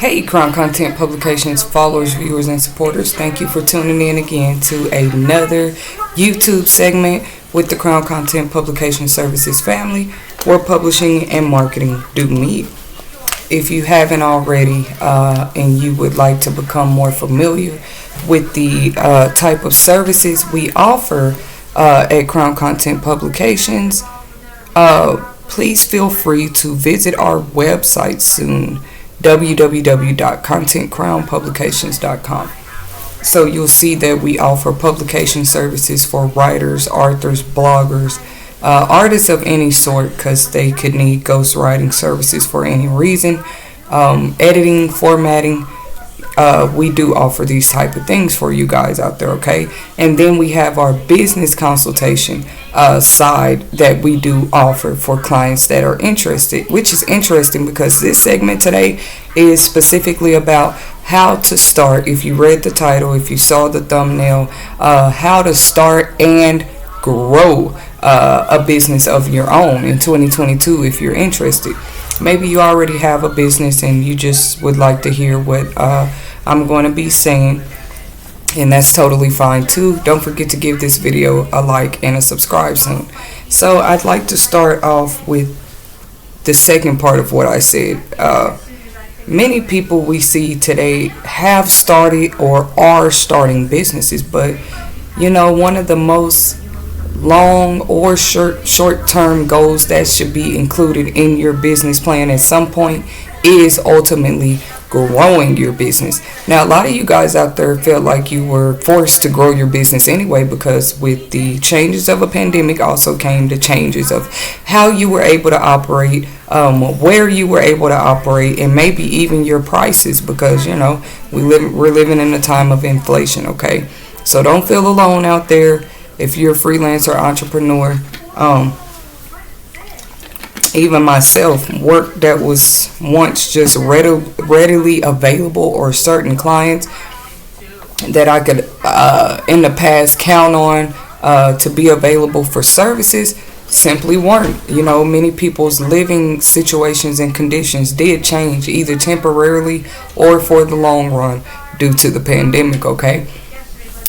Hey, Crown Content Publications followers, viewers, and supporters. Thank you for tuning in again to another YouTube segment with the Crown Content Publication Services family, where publishing and marketing do meet. If you haven't already and you would like to become more familiar with the type of services we offer at Crown Content Publications, please feel free to visit our website soon, www.contentcrownpublications.com. So you'll see that we offer publication services for writers, authors, bloggers, artists of any sort, because they could need ghostwriting services for any reason, editing, formatting. We do offer these type of things for you guys out there, okay? And then we have our business consultation side that we do offer for clients that are interested, which is interesting because this segment today is specifically about how to start. If you read the title, if you saw the thumbnail, how to start and grow a business of your own in 2022 if you're interested. Maybe you already have a business and you just would like to hear what I'm going to be saying, and that's totally fine too. Don't forget to give this video a like and a subscribe soon. So I'd like to start off with the second part of what I said. Many people we see today have started or are starting businesses, but you know, one of the most long or short-term goals that should be included in your business plan at some point is ultimately growing your business. Now, a lot of you guys out there felt like you were forced to grow your business anyway, because with the changes of a pandemic also came the changes of how you were able to operate, where you were able to operate, and maybe even your prices, because you know we're living in a time of inflation. Okay, so don't feel alone out there. If you're a freelancer, entrepreneur, even myself, work that was once just readily available, or certain clients that I could in the past count on to be available for services simply weren't. You know, many people's living situations and conditions did change, either temporarily or for the long run due to the pandemic, okay?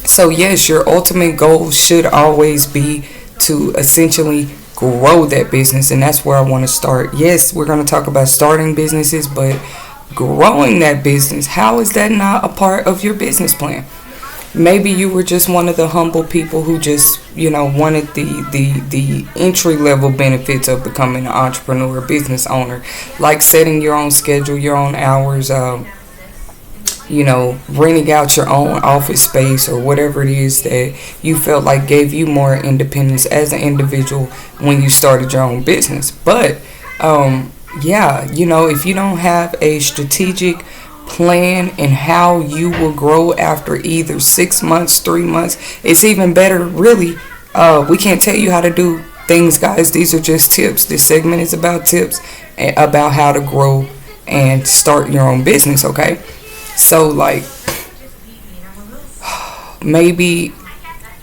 So yes, your ultimate goal should always be to essentially grow that business, and that's where I want to start. Yes, we're going to talk about starting businesses, but growing that business, how is that not a part of your business plan? Maybe you were just one of the humble people who just, you know, wanted the entry level benefits of becoming an entrepreneur, business owner, like setting your own schedule, your own hours, you know, renting out your own office space or whatever it is that you felt like gave you more independence as an individual when you started your own business. But yeah, you know, if you don't have a strategic plan and how you will grow after either 6 months, 3 months, it's even better, really. We can't tell you how to do things, guys. These are just tips. This segment is about tips about how to grow and start your own business, okay? So like maybe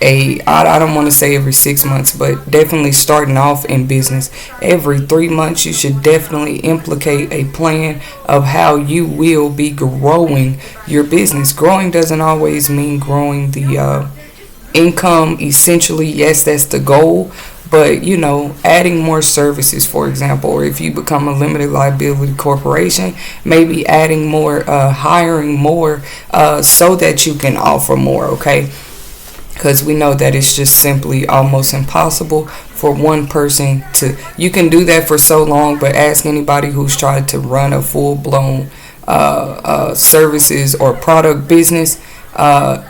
I don't want to say every 6 months, but definitely starting off in business every 3 months, you should definitely implicate a plan of how you will be growing your business. Growing doesn't always mean growing the income. Essentially, yes, that's the goal. But, you know, adding more services, for example, or if you become a limited liability corporation, maybe adding more, hiring more, so that you can offer more, okay? Because we know that it's just simply almost impossible for one person to, you can do that for so long, but ask anybody who's tried to run a full-blown services or product business,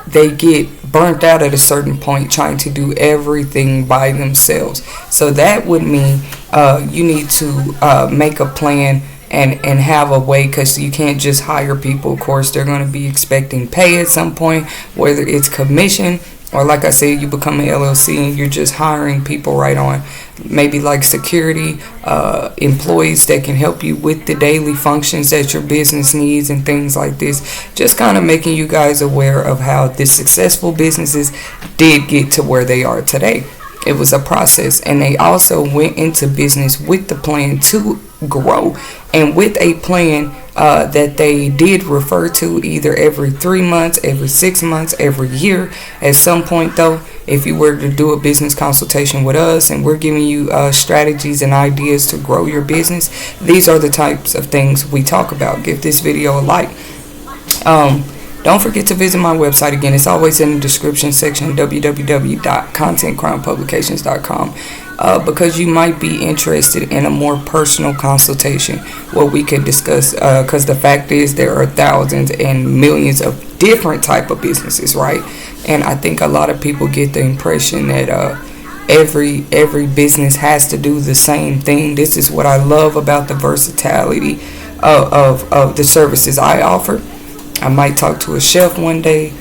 they get burnt out at a certain point trying to do everything by themselves. So that would mean you need to make a plan and have a way, because you can't just hire people. Of course, they're going to be expecting pay at some point, whether it's commission or, like I said, you become an LLC and you're just hiring people right on, maybe like security, employees that can help you with the daily functions that your business needs and things like this. Just kind of making you guys aware of how the successful businesses did get to where they are today. It was a process, and they also went into business with the plan to grow, and with a plan that they did refer to either every 3 months, every 6 months, every year. At some point, though, if you were to do a business consultation with us and we're giving you strategies and ideas to grow your business, these are the types of things we talk about. Give this video a like. Don't forget to visit my website again. It's always in the description section, www.contentcrimepublications.com, because you might be interested in a more personal consultation where we could discuss, because the fact is there are thousands and millions of different type of businesses, right? And I think a lot of people get the impression that every business has to do the same thing. This is what I love about the versatility of the services I offer. I might talk to a chef one day,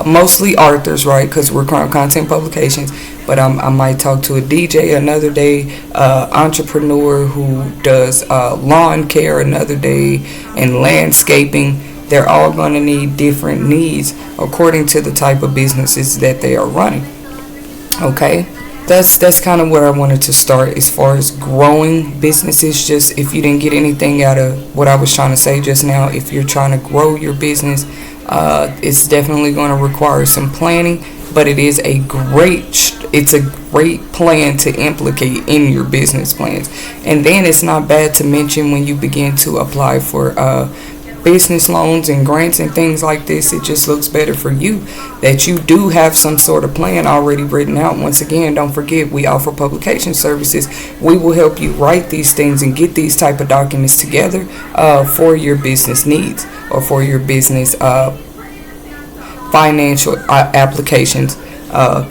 mostly authors, right, because we're content publications, but I might talk to a DJ another day, entrepreneur who does lawn care another day, and landscaping. They're all going to need different needs according to the type of businesses that they are running. Okay, that's kind of where I wanted to start as far as growing businesses. Just if you didn't get anything out of what I was trying to say just now, if you're trying to grow your business, it's definitely going to require some planning, but it's a great plan to implicate in your business plans. And then it's not bad to mention when you begin to apply for business loans and grants and things like this, it just looks better for you that you do have some sort of plan already written out. Once again, don't forget, we offer publication services. We will help you write these things and get these type of documents together for your business needs or for your business financial applications,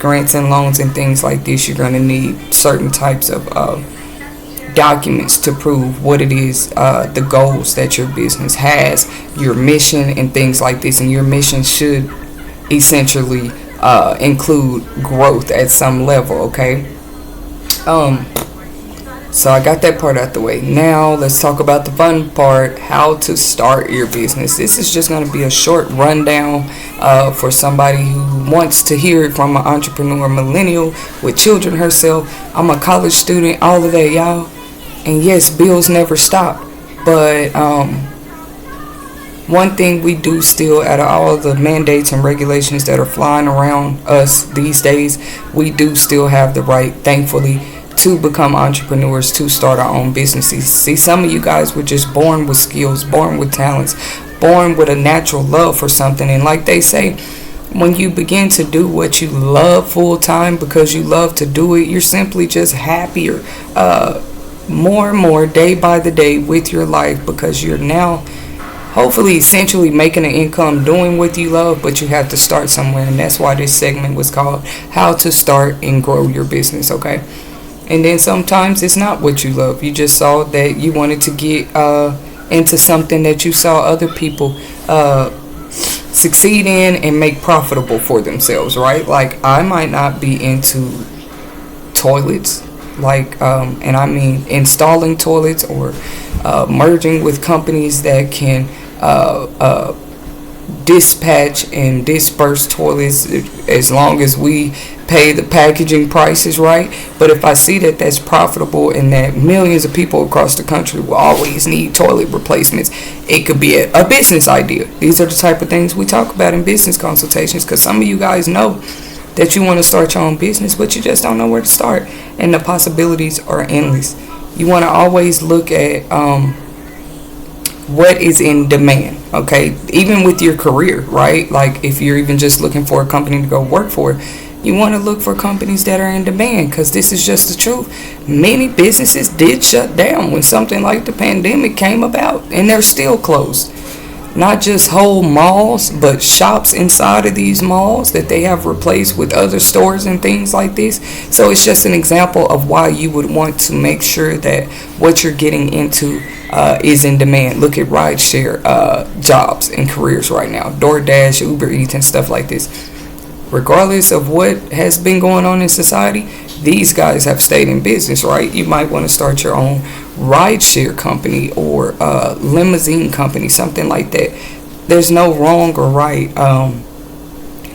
grants and loans and things like this. You're going to need certain types of documents to prove what it is, the goals that your business has, your mission and things like this. And your mission should essentially include growth at some level. Okay, so I got that part out the way. Now let's talk about the fun part, how to start your business. This is just going to be a short rundown for somebody who wants to hear it from an entrepreneur millennial with children herself. I'm a college student, all of that, y'all. And yes, bills never stop. But one thing we do still, out of all the mandates and regulations that are flying around us these days, we do still have the right, thankfully, to become entrepreneurs, to start our own businesses. See, some of you guys were just born with skills, born with talents, born with a natural love for something. And like they say, when you begin to do what you love full time because you love to do it, you're simply just happier, more and more day by the day with your life, because you're now hopefully essentially making an income doing what you love, but you have to start somewhere. And that's why this segment was called How to Start and Grow Your Business. Okay, and then sometimes it's not what you love. You just saw that you wanted to get into something that you saw other people succeed in and make profitable for themselves, right? Like, I might not be into toilets, like and I mean installing toilets or merging with companies that can dispatch and disperse toilets, as long as we pay the packaging prices right. But if I see that that's profitable and that millions of people across the country will always need toilet replacements, it could be a business idea. These are the type of things we talk about in business consultations, because some of you guys know that you want to start your own business, but you just don't know where to start, and the possibilities are endless. You want to always look at what is in demand, okay? Even with your career, right? Like, if you're even just looking for a company to go work for, you want to look for companies that are in demand, because this is just the truth. Many businesses did shut down when something like the pandemic came about, and they're still closed. Not just whole malls, but shops inside of these malls that they have replaced with other stores and things like this. So it's just an example of why you would want to make sure that what you're getting into is in demand. Look at rideshare jobs and careers right now. DoorDash, Uber Eats, and stuff like this. Regardless of what has been going on in society, these guys have stayed in business, right? You might want to start your own rideshare company or limousine company, something like that. There's no wrong or right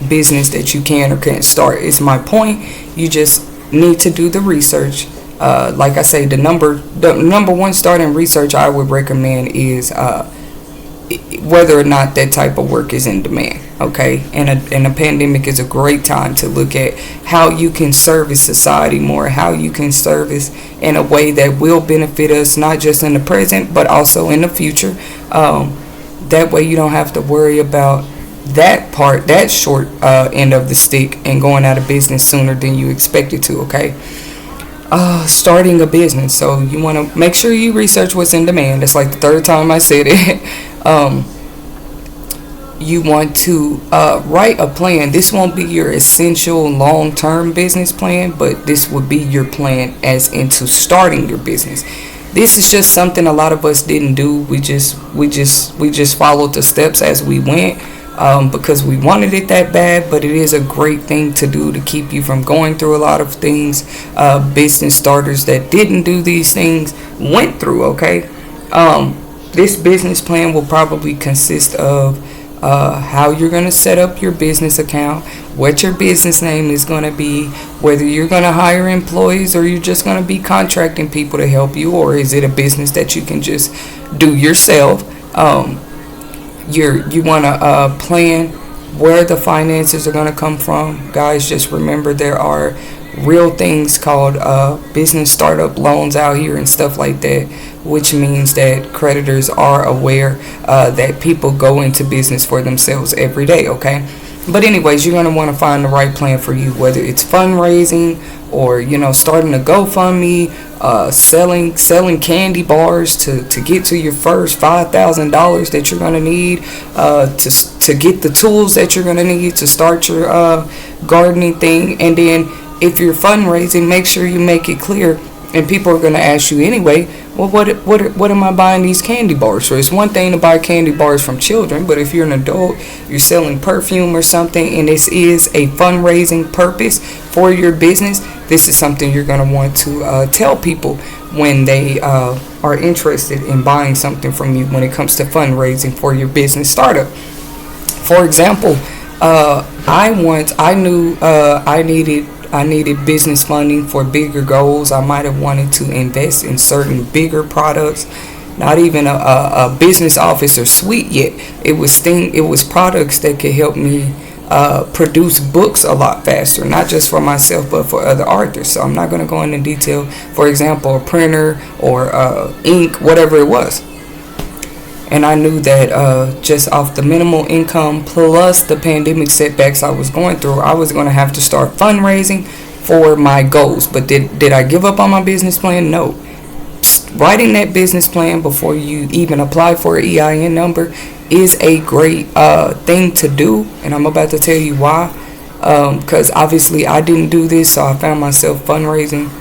business that you can or can't start. It's my point. You just need to do the research. Like I say, the number one starting research I would recommend is whether or not that type of work is in demand. Okay, and a pandemic is a great time to look at how you can service society more, how you can service in a way that will benefit us, not just in the present but also in the future. That way you don't have to worry about that part, that short end of the stick, and going out of business sooner than you expected to. Okay, starting a business. So you want to make sure you research what's in demand. It's like the third time I said it. You want to write a plan. This won't be your essential long-term business plan, but this would be your plan as into starting your business. This is just something a lot of us didn't do. We just followed the steps as we went, because we wanted it that bad. But it is a great thing to do to keep you from going through a lot of things. Business starters that didn't do these things went through. Okay, this business plan will probably consist of how you're going to set up your business account, what your business name is going to be, whether you're going to hire employees or you're just going to be contracting people to help you, or is it a business that you can just do yourself. You want to plan where the finances are going to come from. Guys, just remember there are real things called business startup loans out here and stuff like that, which means that creditors are aware that people go into business for themselves every day. Okay, but anyways, you're going to want to find the right plan for you, whether it's fundraising or starting a GoFundMe, selling candy bars to get to your first $5,000 that you're going to need to get the tools that you're going to need to start your gardening thing. And then if you're fundraising, make sure you make it clear, and people are going to ask you anyway, well, what am I buying these candy bars for? It's one thing to buy candy bars from children, but if you're an adult, you're selling perfume or something, and this is a fundraising purpose for your business, this is something you're going to want to tell people when they are interested in buying something from you when it comes to fundraising for your business startup. For example, I needed business funding for bigger goals. I might have wanted to invest in certain bigger products. Not even a business office or suite yet. It was products that could help me produce books a lot faster, not just for myself but for other authors. So I'm not going to go into detail. For example, a printer or ink, whatever it was. And I knew that just off the minimal income plus the pandemic setbacks I was going through, I was going to have to start fundraising for my goals. But did I give up on my business plan? No. Writing that business plan before you even apply for an EIN number is a great thing to do. And I'm about to tell you why. Because obviously I didn't do this, so I found myself fundraising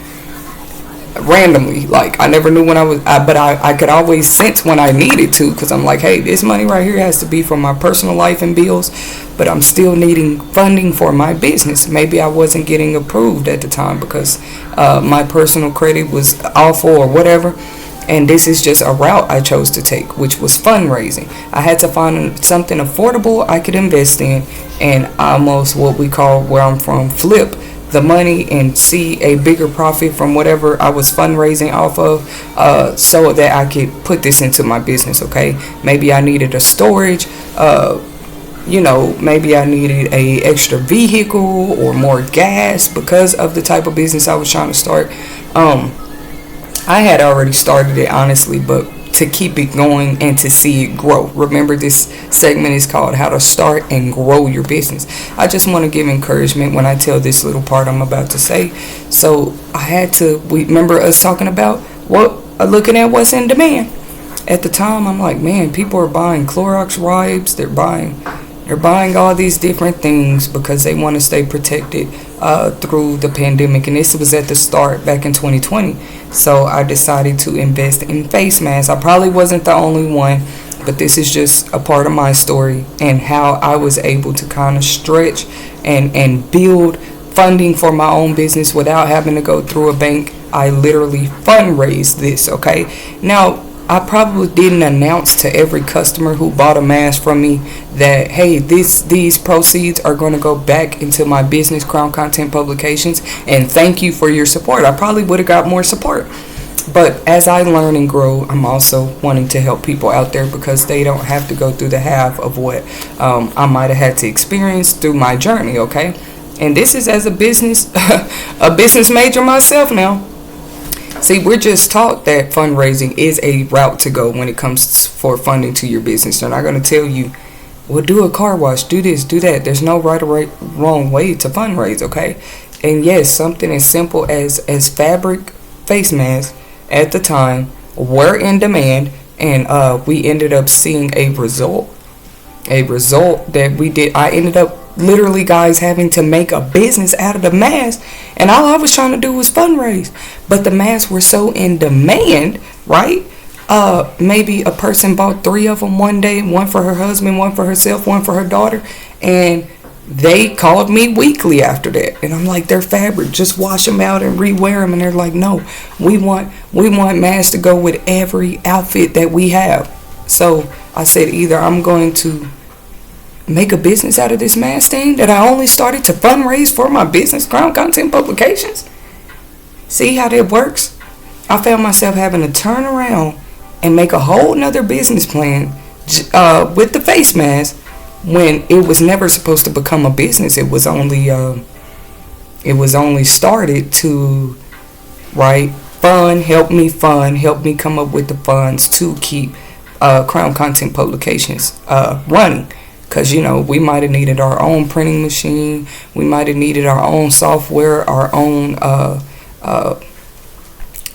randomly. Like, I never knew when but I could always sense when I needed to, because I'm like, hey, this money right here has to be for my personal life and bills, but I'm still needing funding for my business. Maybe I wasn't getting approved at the time because my personal credit was awful or whatever, and this is just a route I chose to take, which was fundraising. I had to find something affordable I could invest in and almost what we call, where I'm from, flip the money and see a bigger profit from whatever I was fundraising off of, so that I could put this into my business. Okay, maybe I needed a storage, maybe I needed a extra vehicle or more gas because of the type of business I was trying to start. I had already started it, honestly, but to keep it going and to see it grow. Remember, this segment is called How to Start and Grow Your Business. I just want to give encouragement when I tell this little part I'm about to say. So I had to, remember us talking about looking at what's in demand. At the time, I'm like, man, people are buying Clorox wipes. They're buying all these different things because they want to stay protected through the pandemic. And this was at the start back in 2020. So I decided to invest in face masks. I probably wasn't the only one, but this is just a part of my story and how I was able to kind of stretch and build funding for my own business without having to go through a bank. I literally fundraised this. Okay, now I probably didn't announce to every customer who bought a mask from me that, hey, these proceeds are going to go back into my business, Crown Content Publications, and thank you for your support. I probably would have got more support. But as I learn and grow, I'm also wanting to help people out there because they don't have to go through the half of what I might have had to experience through my journey, okay? And this is as a business, a business major myself now. See, we're just taught that fundraising is a route to go when it comes for funding to your business. They're not going to tell you, well, do a car wash, do this, do that. There's no right or wrong way to fundraise, okay? And yes, something as simple as fabric face masks at the time were in demand, and we ended up seeing a result that we did. I ended up literally, guys, having to make a business out of the mask, and all I was trying to do was fundraise. But the masks were so in demand, right? Maybe a person bought 3 of them one day, one for her husband, one for herself, one for her daughter, and they called me weekly after that. And I'm like, they're fabric, just wash them out and rewear them. And they're like, no, we want masks to go with every outfit that we have. So I said, either I'm going to make a business out of this mask thing that I only started to fundraise for my business, Crown Content Publications. See how that works? I found myself having to turn around and make a whole nother business plan with the face mask, when it was never supposed to become a business. It was only started to, right, help me come up with the funds to keep Crown Content Publications running. Because, we might have needed our own printing machine, we might have needed our own software, our own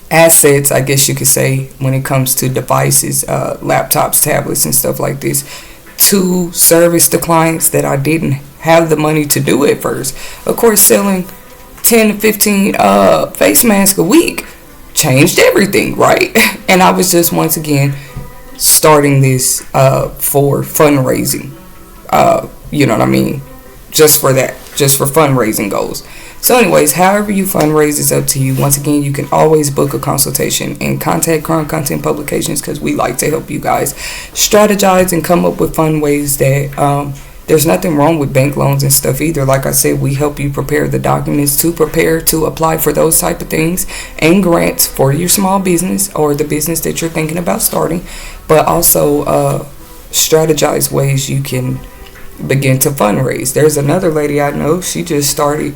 assets, I guess you could say, when it comes to devices, laptops, tablets, and stuff like this, to service the clients that I didn't have the money to do at first. Of course, selling 10 to 15 face masks a week changed everything, right? And I was just, once again, starting this for fundraising. You know what I mean? Just for fundraising goals. So anyways, however you fundraise is up to you. Once again, you can always book a consultation and contact Crown Content Publications, because we like to help you guys strategize and come up with fun ways that there's nothing wrong with bank loans and stuff either. Like I said, we help you prepare the documents to prepare to apply for those type of things and grants for your small business or the business that you're thinking about starting, but also strategize ways you can begin to fundraise. There's another lady I know, she started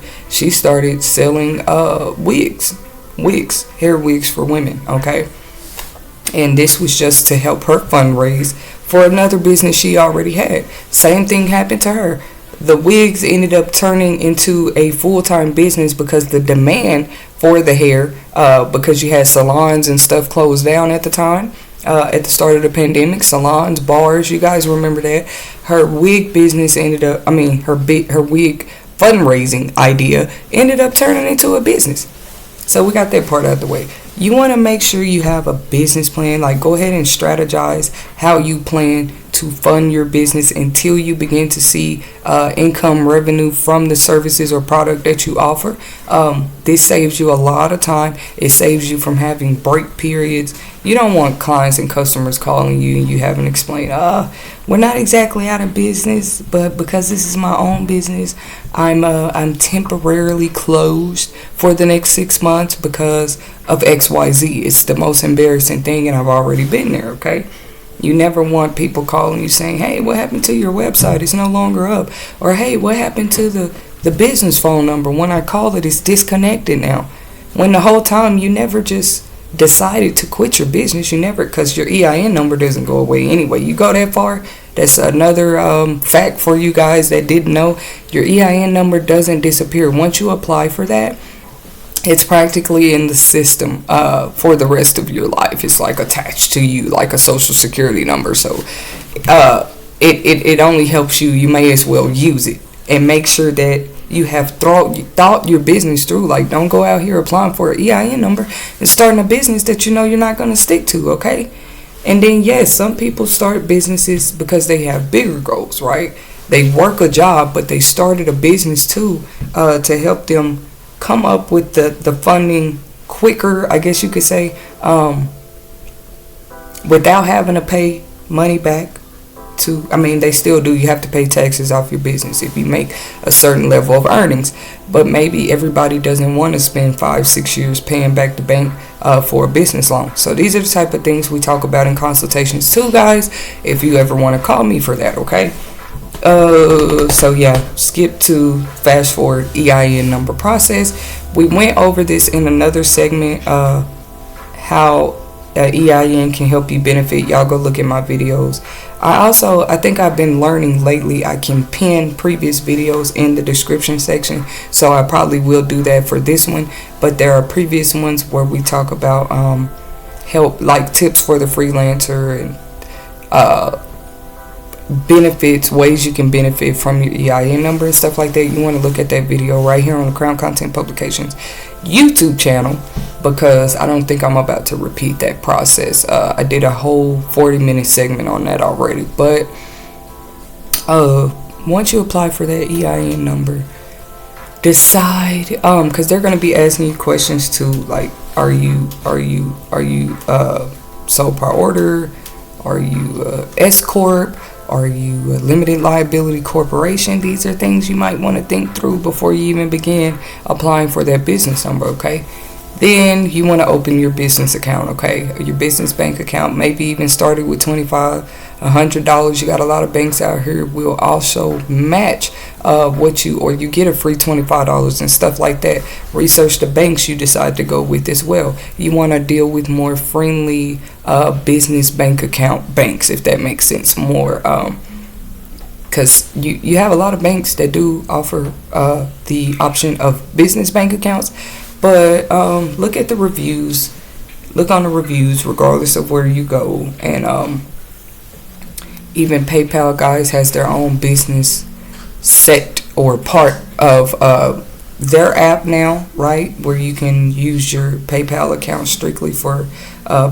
selling wigs, hair wigs for women, okay? And this was just to help her fundraise for another business she already had. Same thing happened to her. The wigs ended up turning into a full-time business because the demand for the hair, because you had salons and stuff closed down at the time. At the start of the pandemic, salons, bars, you guys remember that. Her wig business her wig fundraising idea ended up turning into a business. So we got that part out of the way. You want to make sure you have a business plan. Like, go ahead and strategize how you plan to fund your business until you begin to see income revenue from the services or product that you offer. This saves you a lot of time. It saves you from having break periods. You don't want clients and customers calling you and you haven't explained, we're not exactly out of business, but because this is my own business, I'm temporarily closed for the next 6 months because of XYZ. It's the most embarrassing thing, and I've already been there, okay? You never want people calling you saying, hey, what happened to your website? It's no longer up. Or, hey, what happened to the business phone number? When I call it, it's disconnected now. When the whole time you never just decided to quit your business. You never, because your EIN number doesn't go away anyway. You go that far, that's another fact for you guys that didn't know. Your EIN number doesn't disappear. Once you apply for that, it's practically in the system for the rest of your life. It's like attached to you like a social security number. So it only helps you. You may as well use it and make sure that you have thought your business through. Like, don't go out here applying for an EIN number and starting a business that you know you're not going to stick to, okay? And then, yes, some people start businesses because they have bigger goals, right? They work a job, but they started a business too to help them come up with the funding quicker, I guess you could say, without having to pay money back to, I mean, they still do. You have to pay taxes off your business if you make a certain level of earnings. But maybe everybody doesn't want to spend 5-6 years paying back the bank for a business loan. So these are the type of things we talk about in consultations too, guys, if you ever want to call me for that, okay? So yeah, skip to fast forward EIN number process. We went over this in another segment, how EIN can help you benefit. Y'all go look at my videos. I think I've been learning lately I can pin previous videos in the description section, so I probably will do that for this one. But there are previous ones where we talk about help, like tips for the freelancer, and benefits, ways you can benefit from your EIN number and stuff like that. You want to look at that video right here on the Crown Content Publications YouTube channel, because I don't think I'm about to repeat that process. I did a whole 40-minute segment on that already. But once you apply for that EIN number, decide, because they're going to be asking you questions too, like are you sole proprietor, are you S corp, are you a limited liability corporation? These are things you might want to think through before you even begin applying for that business number, okay? Then you want to open your business account, okay? Your business bank account, maybe even started with $25, $100. You got a lot of banks out here will also match what you, or you get a free $25 and stuff like that. Research the banks you decide to go with as well. You want to deal with more friendly business bank account banks, if that makes sense more. Because you have a lot of banks that do offer the option of business bank accounts. But look at the reviews. Look on the reviews regardless of where you go. And even PayPal, guys, has their own business set or part of their app now, right? Where you can use your PayPal account strictly for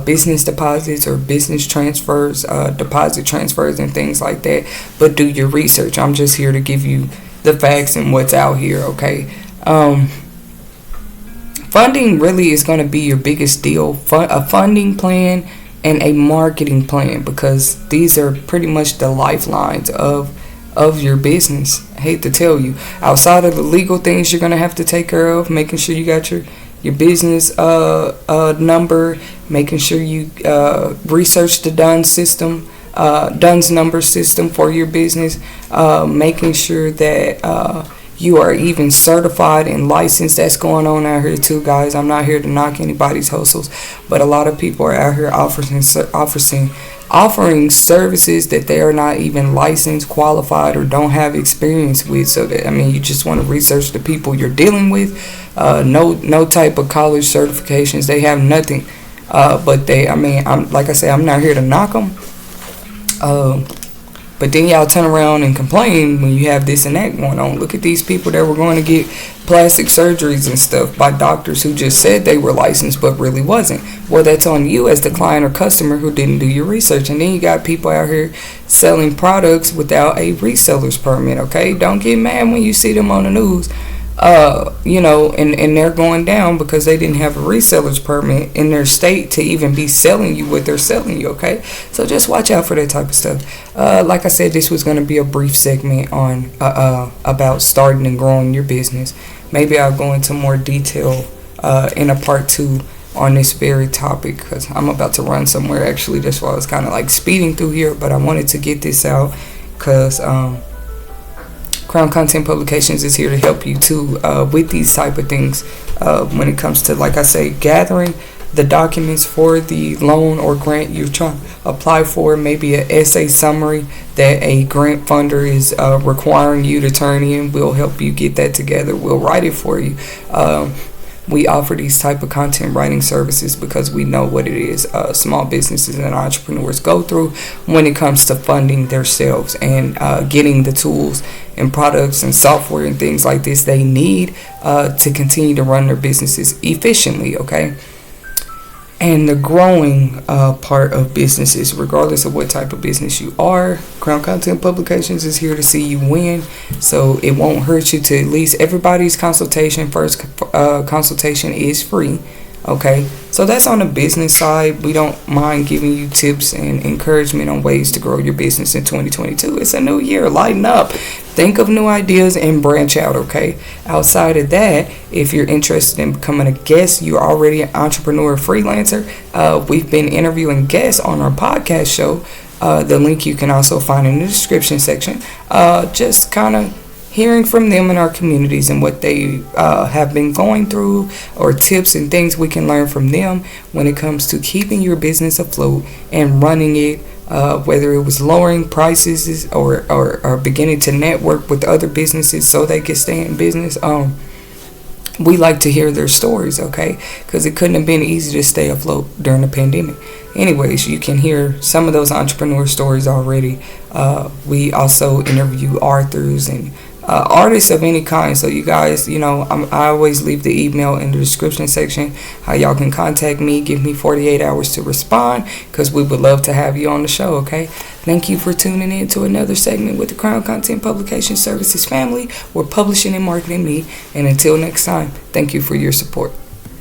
business deposits or business transfers, deposit transfers and things like that. But do your research. I'm just here to give you the facts and what's out here, okay? Funding really is going to be your biggest deal. A funding plan and a marketing plan, because these are pretty much the lifelines of your business. I hate to tell you, outside of the legal things you're going to have to take care of, making sure you got your business number, making sure you research the DUNS number system for your business, making sure that you are even certified and licensed. That's going on out here too, guys. I'm not here to knock anybody's hustles, but a lot of people are out here offering services that they are not even licensed, qualified, or don't have experience with. So that, I mean, you just want to research the people you're dealing with. No type of college certifications. They have nothing. But they, I mean, I'm like I say, I'm not here to knock them. But then y'all turn around and complain when you have this and that going on. Look at these people that were going to get plastic surgeries and stuff by doctors who just said they were licensed but really wasn't. Well, that's on you as the client or customer who didn't do your research. And then you got people out here selling products without a reseller's permit, okay? Don't get mad when you see them on the news. And they're going down because they didn't have a reseller's permit in their state to even be selling you what they're selling you, okay? So just watch out for that type of stuff. Like I said, this was going to be a brief segment on about starting and growing your business. Maybe I'll go into more detail in a part 2 on this very topic, because I'm about to run somewhere. Actually, that's why I was kind of like speeding through here, but I wanted to get this out because Crown Content Publications is here to help you too with these type of things when it comes to, like I say, gathering the documents for the loan or grant you're trying to apply for. Maybe an essay summary that a grant funder is requiring you to turn in. We'll help you get that together. We'll write it for you. We offer these type of content writing services because we know what it is small businesses and entrepreneurs go through when it comes to funding themselves and getting the tools and products and software and things like this they need to continue to run their businesses efficiently, okay? And the growing part of businesses, regardless of what type of business you are, Crown Content Publications is here to see you win. So it won't hurt you to at least, everybody's consultation, first consultation is free. Okay, so that's on the business side. We don't mind giving you tips and encouragement on ways to grow your business in 2022. It's a new year. Lighten up. Think of new ideas and branch out, okay? Outside of that, if you're interested in becoming a guest, you're already an entrepreneur freelancer. We've been interviewing guests on our podcast show. The link you can also find in the description section. Just kind of hearing from them in our communities and what they have been going through, or tips and things we can learn from them when it comes to keeping your business afloat and running it, whether it was lowering prices or beginning to network with other businesses so they can stay in business. We like to hear their stories, okay? Because it couldn't have been easy to stay afloat during the pandemic. Anyways, you can hear some of those entrepreneur stories already. We also interview authors and artists of any kind. So you guys, I always leave the email in the description section how y'all can contact me. Give me 48 hours to respond, because we would love to have you on the show, okay? Thank you for tuning in to another segment with the Crown Content Publication Services family. We're publishing and marketing me. And until next time, thank you for your support.